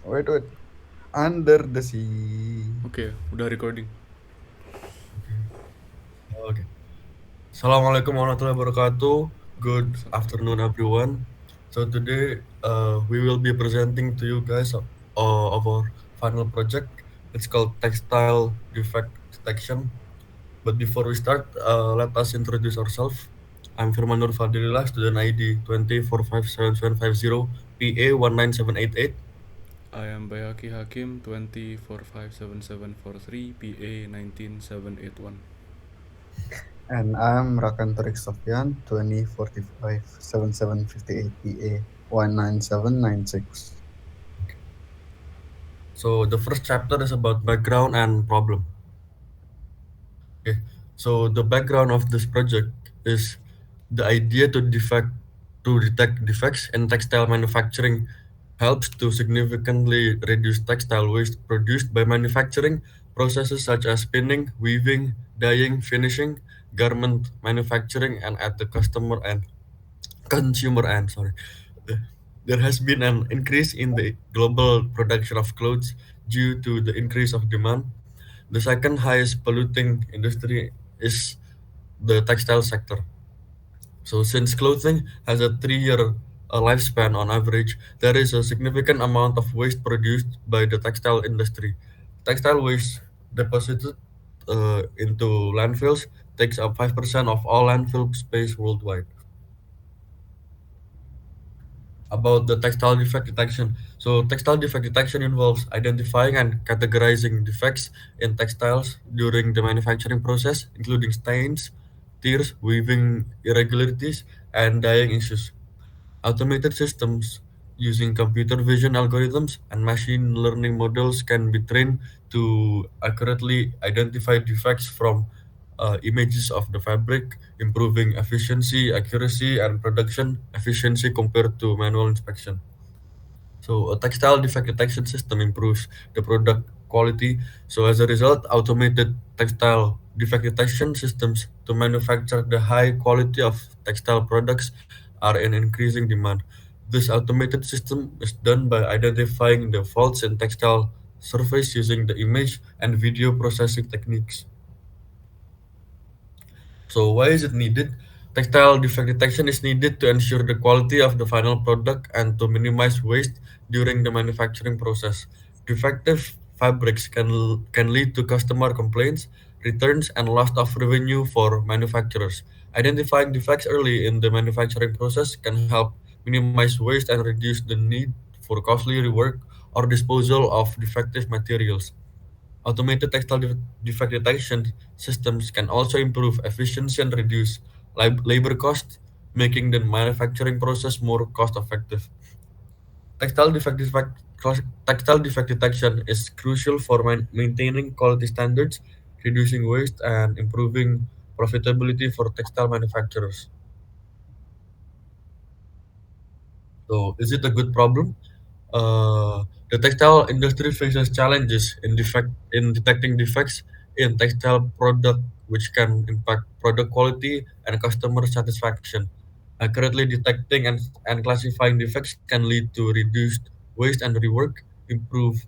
Wait, wait. Under the sea. Oke, udah recording. Okay. Okay. Assalamualaikum warahmatullahi wabarakatuh. Good Waalaikumsalam. afternoon, everyone. So today, we will be presenting to you guys of our final project. It's called Textile Defect Detection. But before we start, let us introduce ourselves. I'm Firman Nur Fadhlillah, student ID 20457750 PA 19788. I am Baihaqi Hakim, 20457743 PA 19781. And I'm Rakan Thariq Sofyan, 2045 7758 PA 19796. So the first chapter is about background and problem. Okay, so the background of this project is the idea to detect defects in textile manufacturing helps to significantly reduce textile waste produced by manufacturing processes such as spinning, weaving, dyeing, finishing, garment manufacturing, and at the customer and consumer end. Sorry, there has been an increase in the global production of clothes due to the increase of demand. The second highest polluting industry is the textile sector. So, since clothing has a 3 year lifespan on average, there is a significant amount of waste produced by the textile industry. Textile waste deposited into landfills takes up 5% of all landfill space worldwide. About the textile defect detection. So, textile defect detection involves identifying and categorizing defects in textiles during the manufacturing process, including stains, tears, weaving irregularities, and dyeing issues. Automated systems using computer vision algorithms and machine learning models can be trained to accurately identify defects from images of the fabric, improving efficiency, accuracy, and production efficiency compared to manual inspection. So, a textile defect detection system improves the product quality. So, as a result, automated textile defect detection systems to manufacture the high quality of textile products are in increasing demand. This automated system is done by identifying the faults in textile surface using the image and video processing techniques. So why is it needed? Textile defect detection is needed to ensure the quality of the final product and to minimize waste during the manufacturing process. Defective fabrics can lead to customer complaints, returns, and loss of revenue for manufacturers. Identifying defects early in the manufacturing process can help minimize waste and reduce the need for costly rework or disposal of defective materials. Automated textile defect detection systems can also improve efficiency and reduce labor costs, making the manufacturing process more cost effective. Textile defect, defect, Textile defect detection is crucial for maintaining quality standards, reducing waste, and improving profitability for textile manufacturers. So, is it a good problem? The textile industry faces challenges in detecting defects in textile product, which can impact product quality and customer satisfaction. Accurately detecting and classifying defects can lead to reduced waste and rework, improve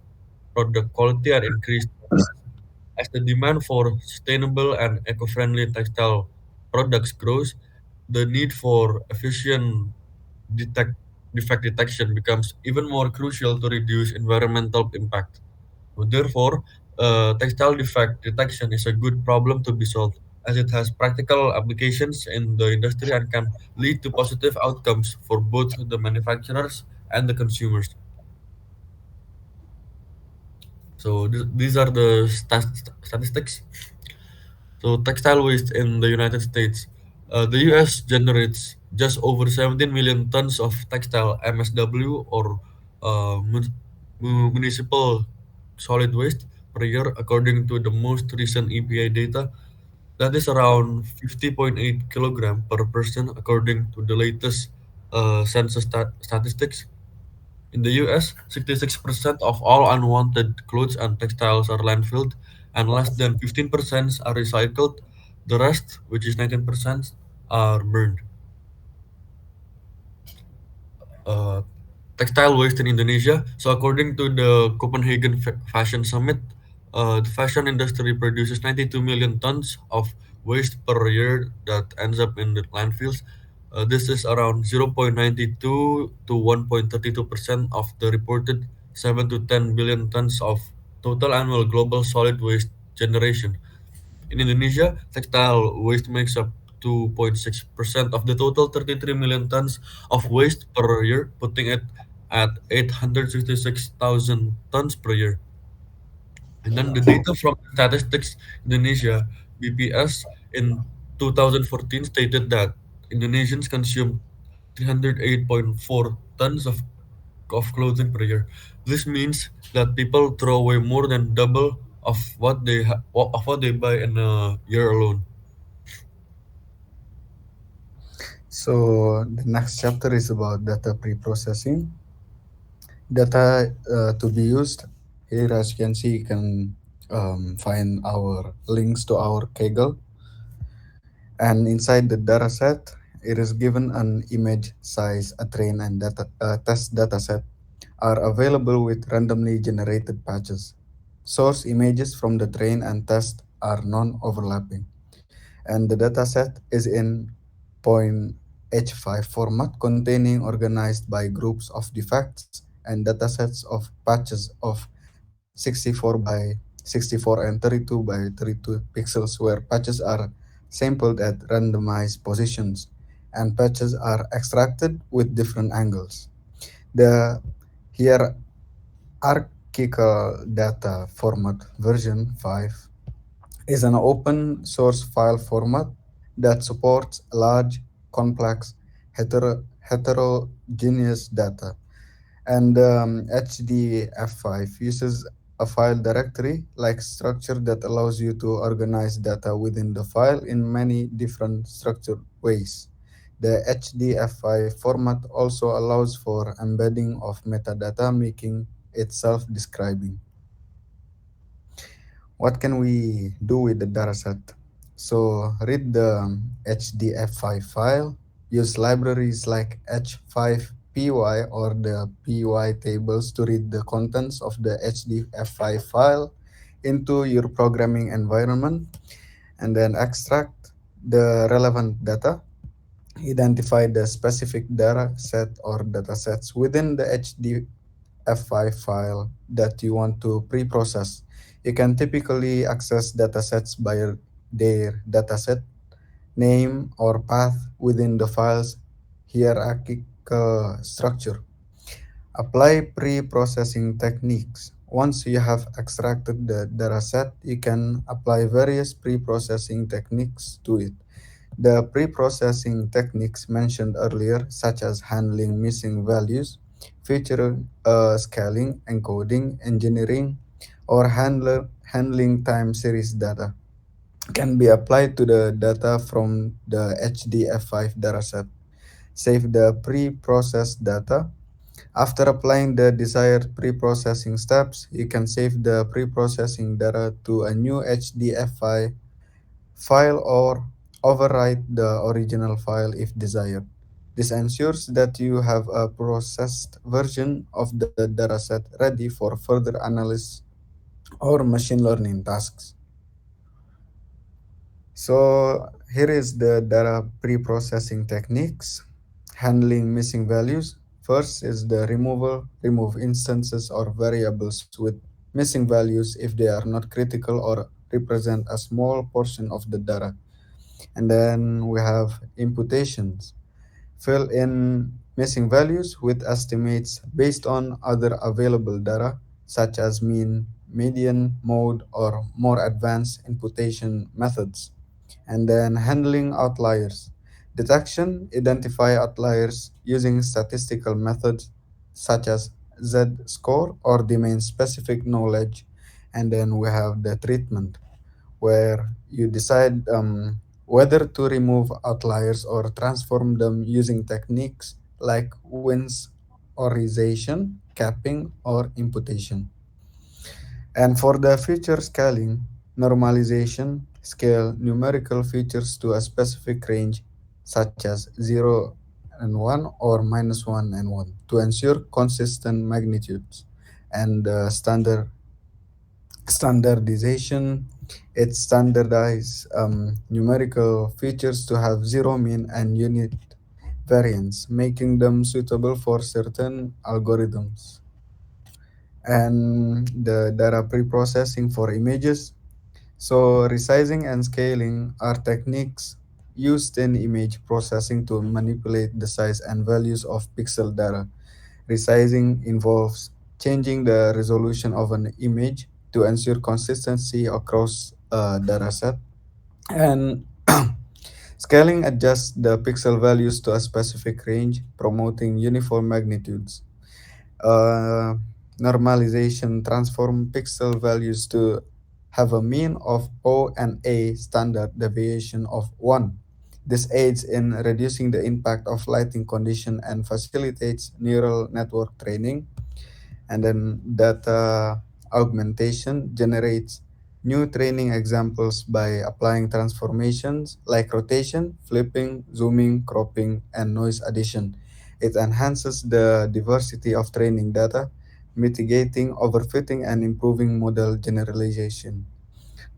product quality, and increase profits. As the demand for sustainable and eco-friendly textile products grows, the need for efficient detect defect detection becomes even more crucial to reduce environmental impact. Therefore, textile defect detection is a good problem to be solved as it has practical applications in the industry and can lead to positive outcomes for both the manufacturers and the consumers. So these are the statistics. So textile waste in the United States, the U.S. generates just over 17 million tons of textile MSW or municipal solid waste per year, according to the most recent EPA data. That is around 50.8 kilogram per person, according to the latest census statistics. In the US, 66% of all unwanted clothes and textiles are landfilled, and less than 15% are recycled. The rest, which is 19%, are burned. Uh, textile waste in Indonesia. So, according to the Copenhagen Fashion Summit, the fashion industry produces 92 million tons of waste per year that ends up in the landfills. This is around 0.92 to 1.32% of the reported 7 to 10 billion tons of total annual global solid waste generation. In Indonesia, textile waste makes up 2.6% of the total 33 million tons of waste per year, putting it at 866,000 tons per year. And then the data from Statistics Indonesia (BPS) in 2014 stated that Indonesians consume 308.4 tons of clothing per year. This means that people throw away more than double of what they buy in a year alone. So the next chapter is about data pre-processing. Data to be used here, as you can see, you can find our links to our Kaggle, and inside the data set, it is given an image size, a train and data test data set are available with randomly generated patches. Source images from the train and test are non-overlapping, and the dataset is in .h5 format containing organized by groups of defects and datasets of patches of 64 by 64 and 32 by 32 pixels, where patches are sampled at randomized positions and patches are extracted with different angles. The hierarchical data format version 5 is an open source file format that supports large, complex, heterogeneous data. And HDF5 uses a file directory like structure that allows you to organize data within the file in many different structured ways. The HDF5 format also allows for embedding of metadata, making it self-describing. What can we do with the dataset? So read the HDF5 file, use libraries like H5PY or the PY tables to read the contents of the HDF5 file into your programming environment, and then extract the relevant data. Identify the specific data set or datasets within the HDF5 file that you want to pre-process. You can typically access datasets by their dataset name or path within the file's hierarchical structure. Apply pre-processing techniques. Once you have extracted the dataset, you can apply various pre-processing techniques to it. The pre-processing techniques mentioned earlier, such as handling missing values, feature scaling, encoding, engineering, or handling time series data, can be applied to the data from the HDF5 dataset. Save the pre-processed data. After applying the desired pre-processing steps, you can save the pre-processing data to a new HDF5 file or overwrite the original file if desired. This ensures that you have a processed version of the dataset ready for further analysis or machine learning tasks. So here is the data pre-processing techniques. Handling missing values. First is the remove instances or variables with missing values if they are not critical or represent a small portion of the data. And then we have imputations. Fill in missing values with estimates based on other available data, such as mean, median, mode, or more advanced imputation methods. And then handling outliers. Detection, identify outliers using statistical methods such as Z-score or domain-specific knowledge. And then we have the treatment, where you decide whether to remove outliers or transform them using techniques like Winsorization, capping, or imputation. And for the feature scaling, normalization, scale numerical features to a specific range, such as 0 and 1 or minus 1 and 1 to ensure consistent magnitudes. And standardization, it standardize numerical features to have zero mean and unit variance, making them suitable for certain algorithms. And the data pre-processing for images. So resizing and scaling are techniques used in image processing to manipulate the size and values of pixel data. Resizing involves changing the resolution of an image to ensure consistency across a dataset. And scaling adjusts the pixel values to a specific range, promoting uniform magnitudes. uh, Normalization transform pixel values to have a mean of O and A standard deviation of 1. This aids in reducing the impact of lighting condition and facilitates neural network training. And then data augmentation generates new training examples by applying transformations like rotation, flipping, zooming, cropping, and noise addition. It enhances the diversity of training data, mitigating overfitting and improving model generalization.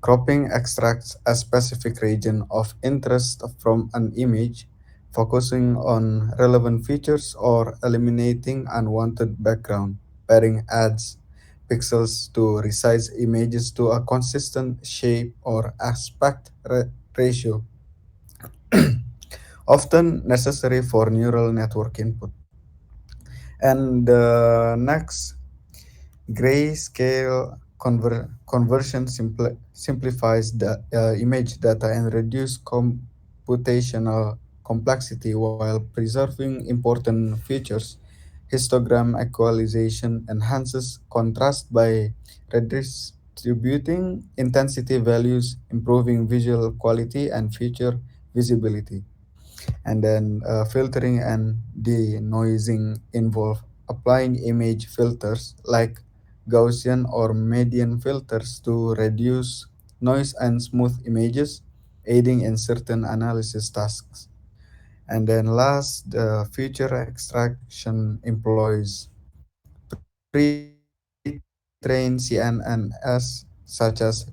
Cropping extracts a specific region of interest from an image, focusing on relevant features or eliminating unwanted background. Pairing adds pixels to resize images to a consistent shape or aspect ratio, often necessary for neural network input. And next, grayscale conversion simplifies the image data and reduce computational complexity while preserving important features. Histogram equalization enhances contrast by redistributing intensity values, improving visual quality and feature visibility. And then filtering and denoising involve applying image filters like Gaussian or median filters to reduce noise and smooth images, aiding in certain analysis tasks. And then last, the feature extraction employs pre-trained CNNs such as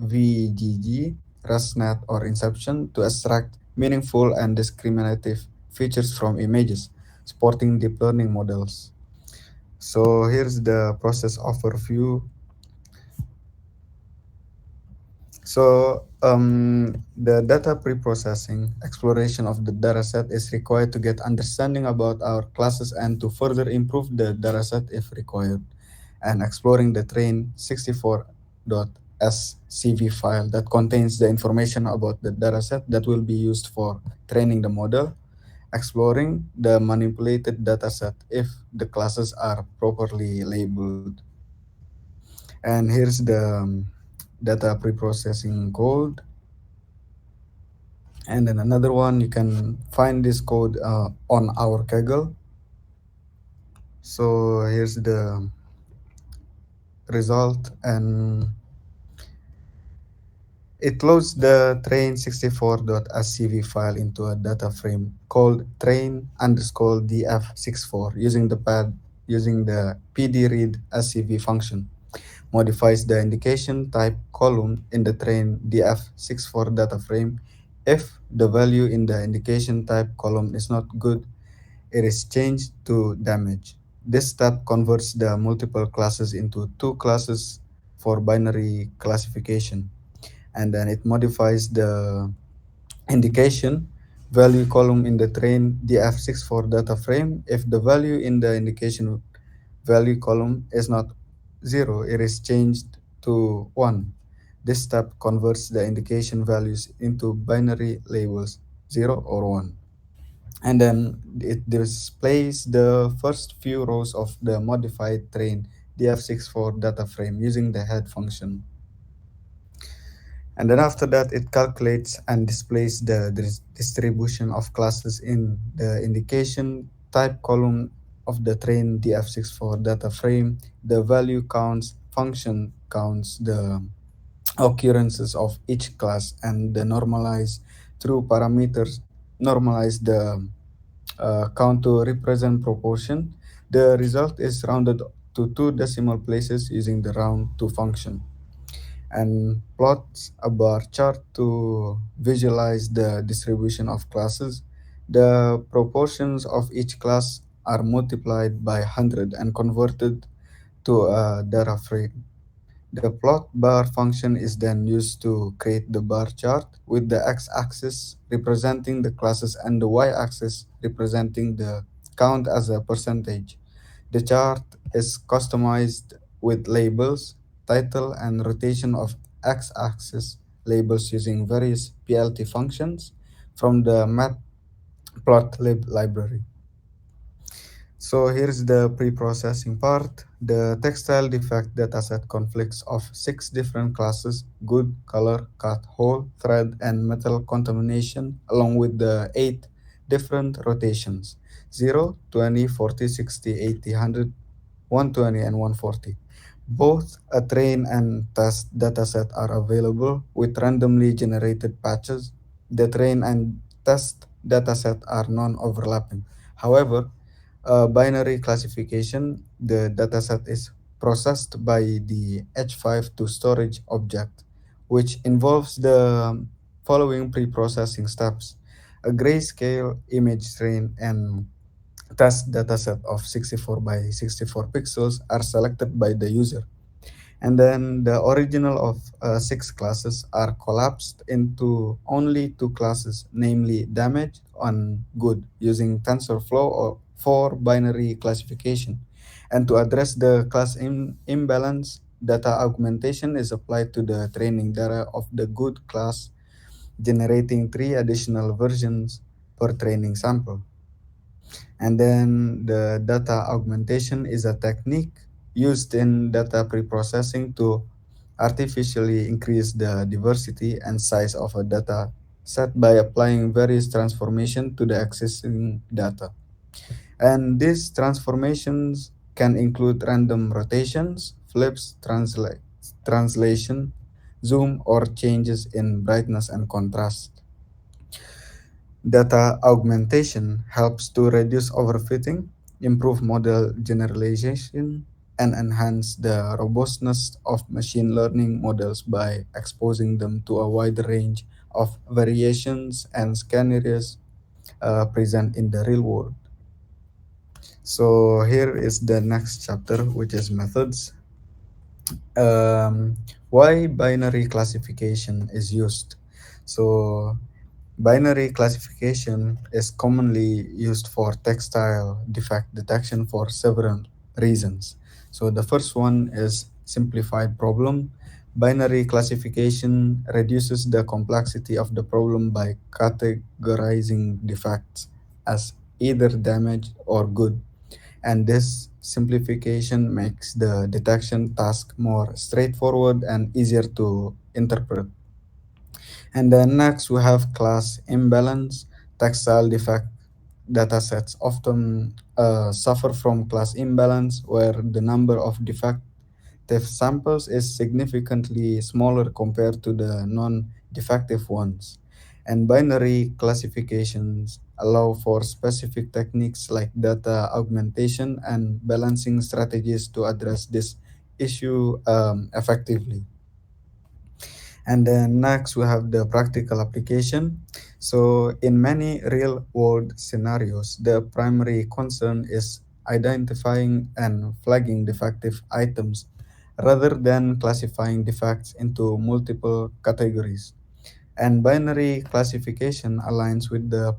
VGG, ResNet, or Inception to extract meaningful and discriminative features from images, supporting deep learning models. So here's the process overview. The data pre-processing exploration of the dataset is required to get understanding about our classes and to further improve the dataset if required. And exploring the train 64.scv file that contains the information about the dataset that will be used for training the model. Exploring the manipulated dataset if the classes are properly labeled. And here's the data pre-processing code. And then another one, you can find this code on our Kaggle. So here's the result, and it loads the train64.scv file into a data frame called train underscore df64 using the pdread scv function. Modifies the indication type column in the train df64 data frame. If the value in the indication type column is not good, it is changed to damage. This step converts the multiple classes into two classes for binary classification. And then it modifies the indication value column in the train df64 data frame. If the value in the indication value column is not 0, it is changed to 1. This step converts the indication values into binary labels 0 or 1. And then it displays the first few rows of the modified train df64 data frame using the head function. And then after that, it calculates and displays the distribution of classes in the indication type column of the train df64 data frame. The value counts function counts the occurrences of each class and the normalize through parameters normalize the count to represent proportion. The result is rounded to two decimal places using the round to function, and plots a bar chart to visualize the distribution of classes. The proportions of each class are multiplied by 100 and converted to a data frame. The plot bar function is then used to create the bar chart with the x-axis representing the classes and the y-axis representing the count as a percentage. The chart is customized with labels, title, and rotation of x-axis labels using various PLT functions from the matplotlib library. So here's the pre-processing part. The textile defect dataset conflicts of six different classes: good, color, cut, hole, thread, and metal contamination, along with the eight different rotations: 0, 20, 40, 60, 80, 100, 120, and 140. Both a train and test dataset are available with randomly generated patches. The train and test dataset are non-overlapping. However, binary classification, the dataset is processed by the H5 to storage object, which involves the following pre-processing steps: a grayscale image train and test dataset of 64 by 64 pixels are selected by the user. And then the original of six classes are collapsed into only two classes, namely damaged and good, using TensorFlow or for binary classification. And to address the class imbalance, data augmentation is applied to the training data of the good class, generating three additional versions per training sample. And then the data augmentation is a technique used in data preprocessing to artificially increase the diversity and size of a data set by applying various transformations to the existing data. And these transformations can include random rotations, flips, translation, zoom, or changes in brightness and contrast. Data augmentation helps to reduce overfitting, improve model generalization, and enhance the robustness of machine learning models by exposing them to a wide range of variations and scenarios present in the real world. So here is the next chapter, which is methods. Why binary classification is used. So binary classification is commonly used for textile defect detection for several reasons. So the first one is simplified problem. Binary classification reduces the complexity of the problem by categorizing defects as either damaged or good, and this simplification makes the detection task more straightforward and easier to interpret. And then next we have class imbalance. Textile defect datasets often suffer from class imbalance where the number of defective samples is significantly smaller compared to the non-defective ones. And binary classifications allow for specific techniques like data augmentation and balancing strategies to address this issue effectively. And then next we have the practical application. So in many real world scenarios, the primary concern is identifying and flagging defective items rather than classifying defects into multiple categories. And binary classification aligns with the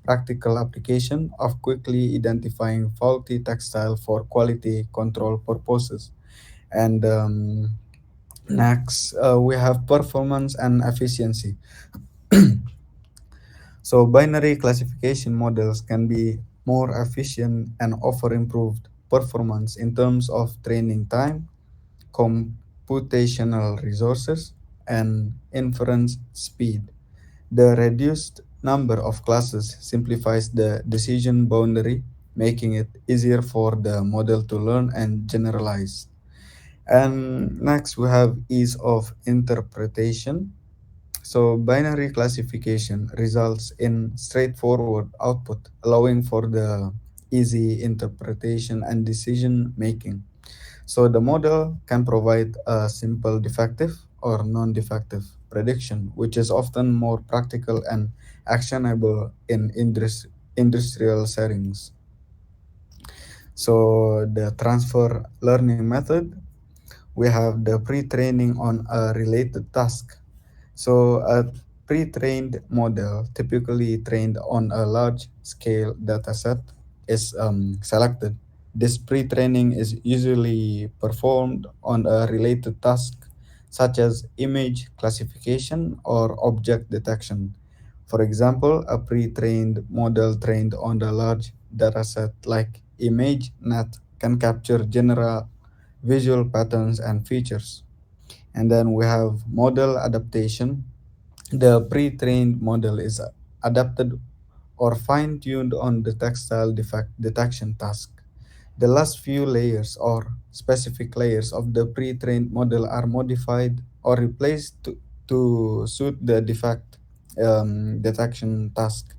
practical application of quickly identifying faulty textile for quality control purposes. And next, we have performance and efficiency. So binary classification models can be more efficient and offer improved performance in terms of training time, computational resources, and inference speed. The reduced number of classes simplifies the decision boundary, making it easier for the model to learn and generalize. And next, we have ease of interpretation. So binary classification results in straightforward output, allowing for the easy interpretation and decision making. So the model can provide a simple defective or non-defective prediction, which is often more practical and actionable in industrial settings. So the transfer learning method, we have the pre-training on a related task. So a pre-trained model, typically trained on a large-scale dataset, is selected. This pre-training is usually performed on a related task, such as image classification or object detection. For example, a pre-trained model trained on a large dataset like ImageNet can capture general visual patterns and features. And then we have model adaptation. The pre-trained model is adapted or fine-tuned on the textile defect detection task. The last few layers or specific layers of the pre-trained model are modified or replaced to suit the defect detection task.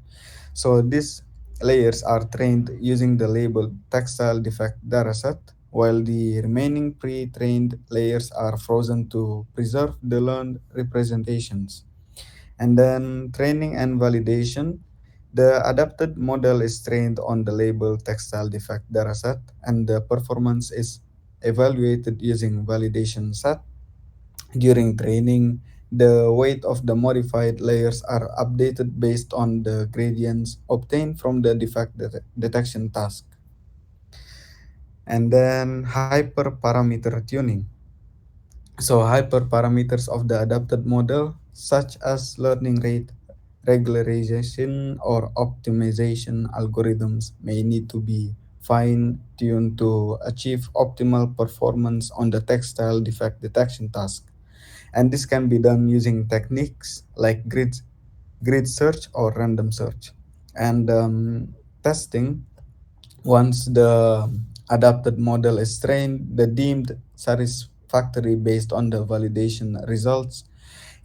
So these layers are trained using the labeled textile defect dataset, while the remaining pre-trained layers are frozen to preserve the learned representations. And then training and validation. The adapted model is trained on the labeled textile defect dataset, and the performance is evaluated using validation set. During training, the weight of the modified layers are updated based on the gradients obtained from the defect detection task. And then hyperparameter tuning. So hyperparameters of the adapted model, such as learning rate, regularization, or optimization algorithms, may need to be fine-tuned to achieve optimal performance on the textile defect detection task. And this can be done using techniques like grid search or random search. And testing, once the adapted model is trained, the deemed satisfactory based on the validation results,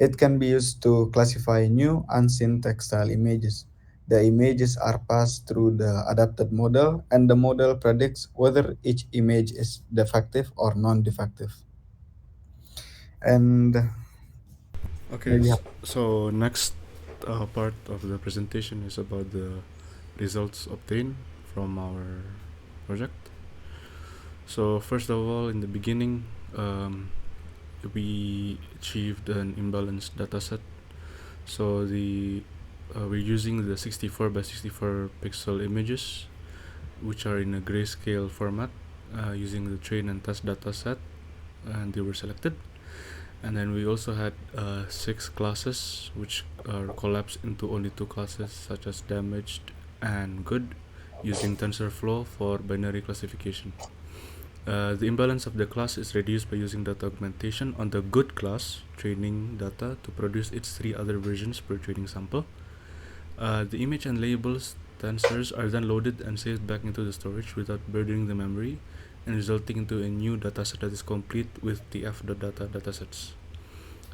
it can be used to classify new unseen textile images. The images are passed through the adapted model, and the model predicts whether each image is defective or non-defective. And Okay, maybe so next part of the presentation is about the results obtained from our project. So first of all, in the beginning, we achieved an imbalanced dataset. So we're using the 64 by 64 pixel images, which are in a grayscale format, using the train and test dataset, and they were selected. And then we also had 6 classes, which are collapsed into only 2 classes, such as damaged and good, using TensorFlow for binary classification. The imbalance of the class is reduced by using data augmentation on the good class training data to produce its 3 other versions per training sample. The image and labels tensors are then loaded and saved back into the storage without burdening the memory, and resulting into a new dataset that is complete with the f.data datasets.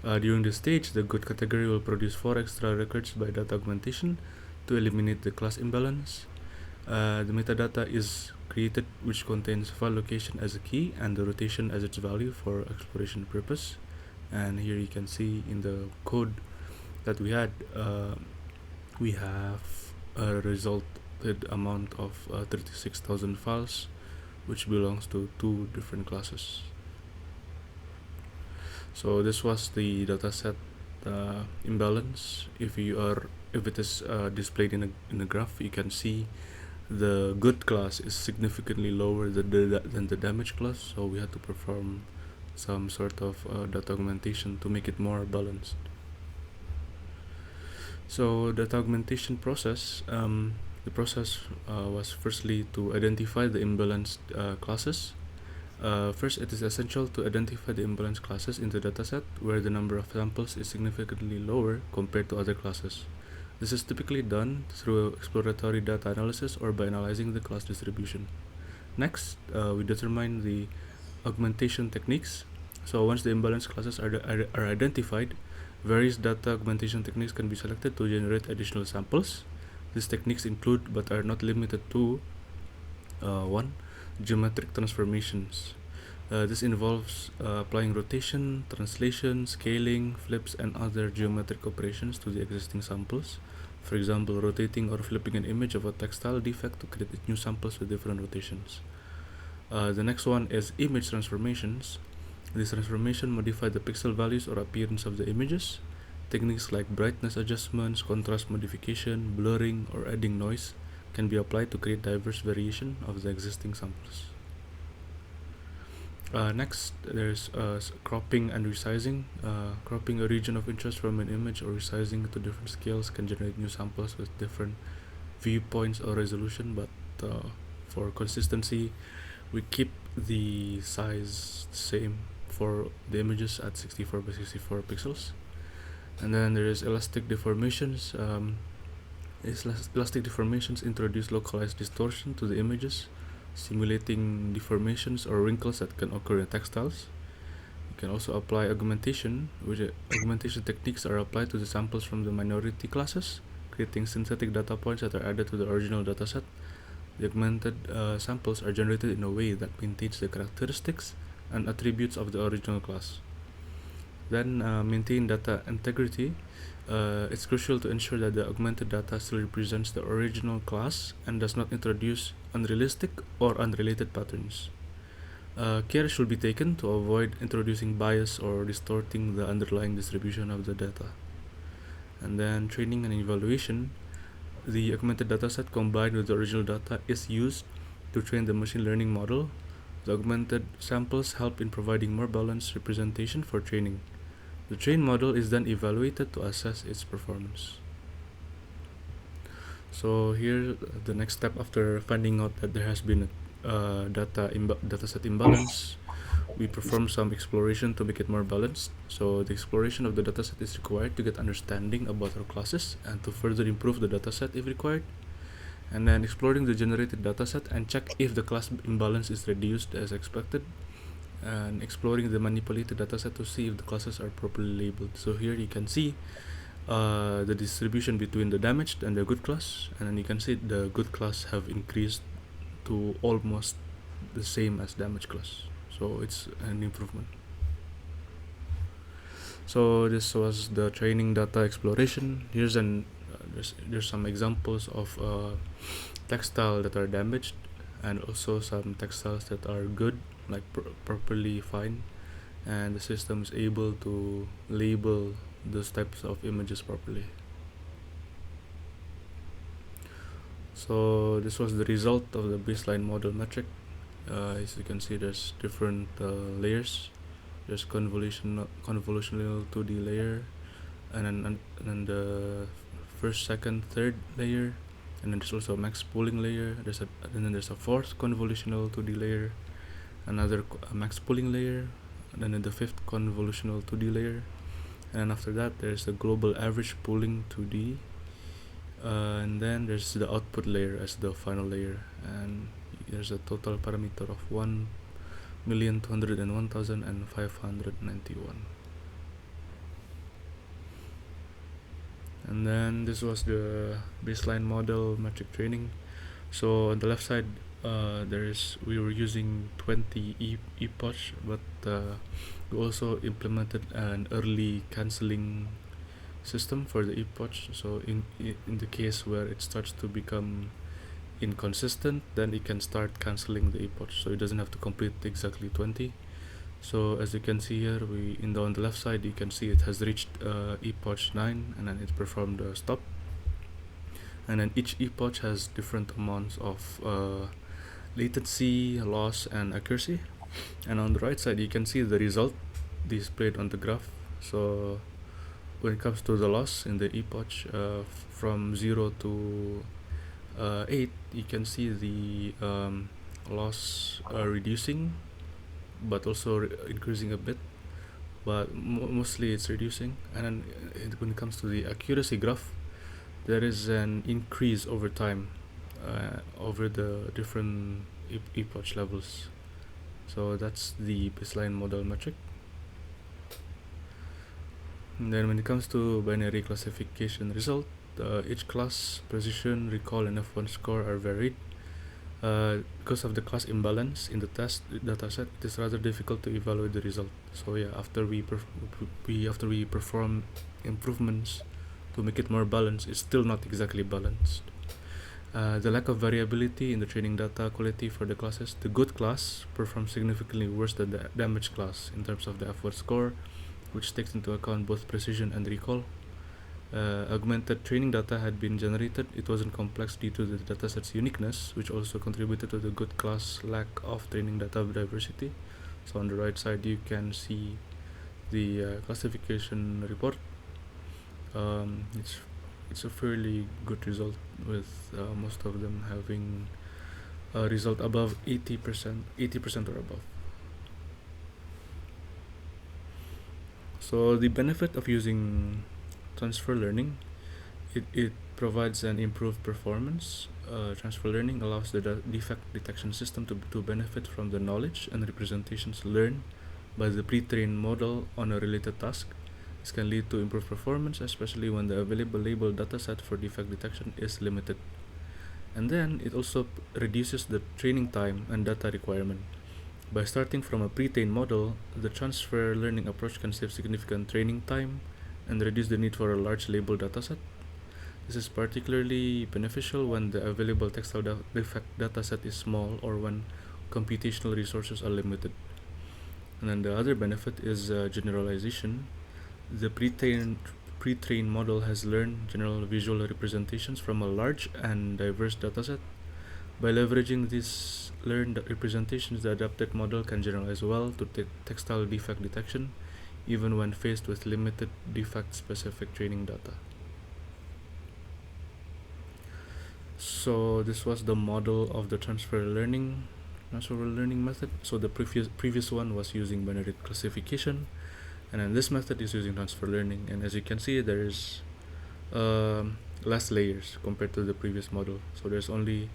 During this stage, the good category will produce 4 extra records by data augmentation to eliminate the class imbalance. The metadata is created, which contains file location as a key and the rotation as its value for exploration purpose. And here you can see in the code that we have a resulted amount of 36,000 files, which belongs to 2 different classes. So this was the dataset imbalance. If it is displayed in a graph, you can see the good class is significantly lower than the damaged class. So we had to perform some sort of data augmentation to make it more balanced. So data augmentation process. The process was firstly to identify the imbalanced classes. First, it is essential to identify the imbalanced classes in the dataset where the number of samples is significantly lower compared to other classes. This is typically done through exploratory data analysis or by analyzing the class distribution. Next, we determine the augmentation techniques. So once the imbalanced classes are identified, Various data augmentation techniques can be selected to generate additional samples. These techniques include, but are not limited to, 1. Geometric transformations. This involves applying rotation, translation, scaling, flips, and other geometric operations to the existing samples. For example, rotating or flipping an image of a textile defect to create new samples with different rotations. The next one is image transformations. This transformation modify the pixel values or appearance of the images. Techniques like brightness adjustments, contrast modification, blurring, or adding noise can be applied to create diverse variation of the existing samples. Next, there's cropping and resizing. Cropping a region of interest from an image or resizing it to different scales can generate new samples with different viewpoints or resolution, but for consistency, we keep the size the same for the images at 64 by 64 pixels. And then there is elastic deformations. Elastic deformations introduce localized distortion to the images, simulating deformations or wrinkles that can occur in textiles. You can also apply augmentation, which augmentation techniques are applied to the samples from the minority classes, creating synthetic data points that are added to the original dataset. The augmented samples are generated in a way that maintains the characteristics and attributes of the original class. Then maintain data integrity. It's crucial to ensure that the augmented data still represents the original class and does not introduce unrealistic or unrelated patterns. Care should be taken to avoid introducing bias or distorting the underlying distribution of the data. And then training and evaluation. The augmented dataset combined with the original data is used to train the machine learning model. The augmented samples help in providing more balanced representation for training. The trained model is then evaluated to assess its performance. So here, the next step after finding out that there has been a dataset imbalance, we perform some exploration to make it more balanced. So the exploration of the dataset is required to get understanding about our classes and to further improve the dataset if required. And then exploring the generated dataset and check if the class imbalance is reduced as expected, and exploring the manipulated dataset to see if the classes are properly labeled. So here you can see the distribution between the damaged and the good class, and then you can see the good class have increased to almost the same as damaged class. So it's an improvement. So this was the training data exploration. Here's there's some examples of textile that are damaged, and also some textiles that are good, like properly fine, and the system is able to label those types of images properly. So this was the result of the baseline model metric. As you can see, there's different layers. There's convolutional 2D layer, and then the first, second, third layer, and then there's also a max pooling layer. And then there's a fourth convolutional 2D layer, another max pooling layer, and then the fifth convolutional 2D layer, and then after that there's the global average pooling 2D, and then there's the output layer as the final layer, and there's a total parameter of 1,201,591. And then this was the baseline model metric training. So on the left side, we were using 20 epoch, but we also implemented an early cancelling system for the epoch. So in the case where it starts to become inconsistent, then it can start cancelling the epoch, so it doesn't have to complete exactly 20. So as you can see here, on the left side you can see it has reached epoch 9, and then it performed a stop, and then each epoch has different amounts of latency, loss, and accuracy. And on the right side you can see the result displayed on the graph. So when it comes to the loss in the epoch, from 0 to 8, you can see the loss reducing, but also increasing a bit, but mostly it's reducing. And then when it comes to the accuracy graph, there is an increase over time over the different epoch levels. So that's the baseline model metric. And then when it comes to binary classification result, each class, precision, recall, and F1 score are varied. Because of the class imbalance in the test dataset, it is rather difficult to evaluate the result. So yeah, after we perform improvements to make it more balanced, it's still not exactly balanced. The lack of variability in the training data quality for the classes, the good class performs significantly worse than the damaged class in terms of the F1 score, which takes into account both precision and recall. Augmented training data had been generated. It wasn't complex due to the dataset's uniqueness, which also contributed to the good class lack of training data diversity. So on the right side, you can see the classification report. It's a fairly good result, with most of them having a result above 80% or above. So the benefit of using transfer learning, it provides an improved performance. Transfer learning allows the defect detection system to benefit from the knowledge and representations learned by the pre-trained model on a related task. This can lead to improved performance, especially when the available label dataset for defect detection is limited. And then it also reduces the training time and data requirement. By starting from a pre-trained model, the transfer learning approach can save significant training time and reduce the need for a large label dataset. This is particularly beneficial when the available textile defect dataset is small or when computational resources are limited. And then the other benefit is generalization. The pre-trained model has learned general visual representations from a large and diverse dataset. By leveraging these learned representations, the adapted model can generalize well to textile defect detection, even when faced with limited defect-specific training data. So this was the model of the transfer learning method. So the previous one was using binary classification, and then this method is using transfer learning. And as you can see, there is less layers compared to the previous model. So there's only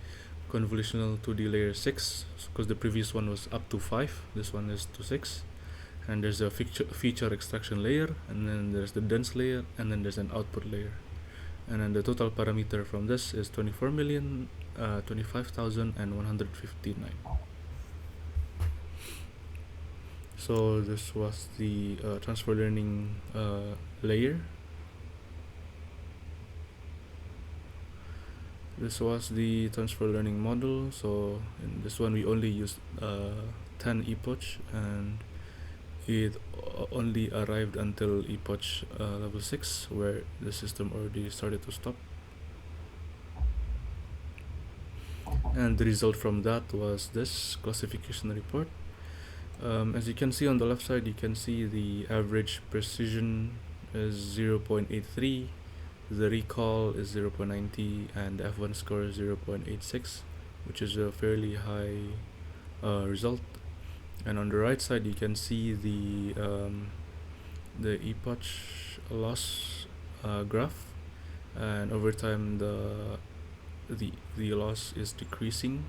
convolutional 2D layer 6, because the previous one was up to 5. This one is to 6. And there's a feature extraction layer, and then there's the dense layer, and then there's an output layer. And then the total parameter from this is 24,025,159. So this was the transfer learning layer. This was the transfer learning model. So in this one we only used 10 epoch, and it only arrived until epoch level 6, where the system already started to stop. And the result from that was this classification report. As you can see on the left side, you can see the average precision is 0.83, the recall is 0.90, and the F1 score is 0.86, which is a fairly high result. And on the right side, you can see the epoch loss graph, and over time the loss is decreasing.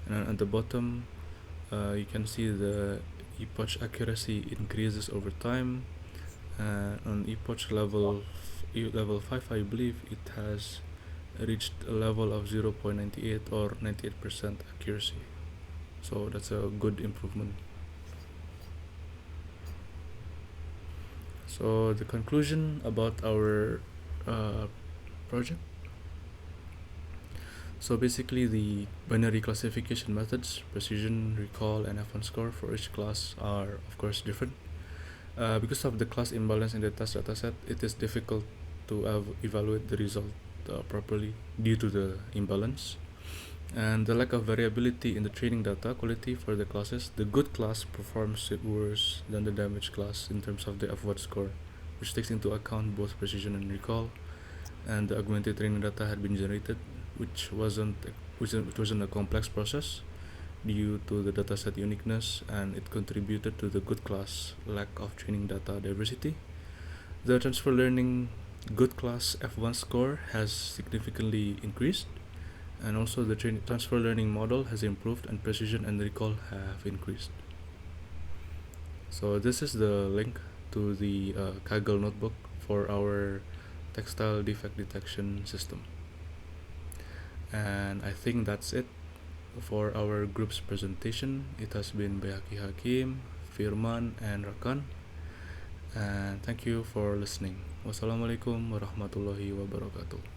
And at the bottom, you can see the epoch accuracy increases over time. On epoch level 5, I believe it has reached a level of 0.98 or 98% accuracy. So that's a good improvement. So the conclusion about our project. So basically, the binary classification methods, precision, recall, and F1 score for each class are of course different. Because of the class imbalance in the test dataset, it is difficult to evaluate the result properly due to the imbalance. And the lack of variability in the training data quality for the classes, the good class performs worse than the damaged class in terms of the F1 score, which takes into account both precision and recall. And the augmented training data had been generated, which wasn't a complex process due to the dataset uniqueness, and it contributed to the good class lack of training data diversity. The transfer learning good class F1 score has significantly increased, and also the transfer learning model has improved, and precision and recall have increased. So this is the link to the Kaggle notebook for our textile defect detection system. And I think that's it for our group's presentation. It has been Baihaqi Hakim, Firman, and Rakan. And thank you for listening. Wassalamualaikum warahmatullahi wabarakatuh.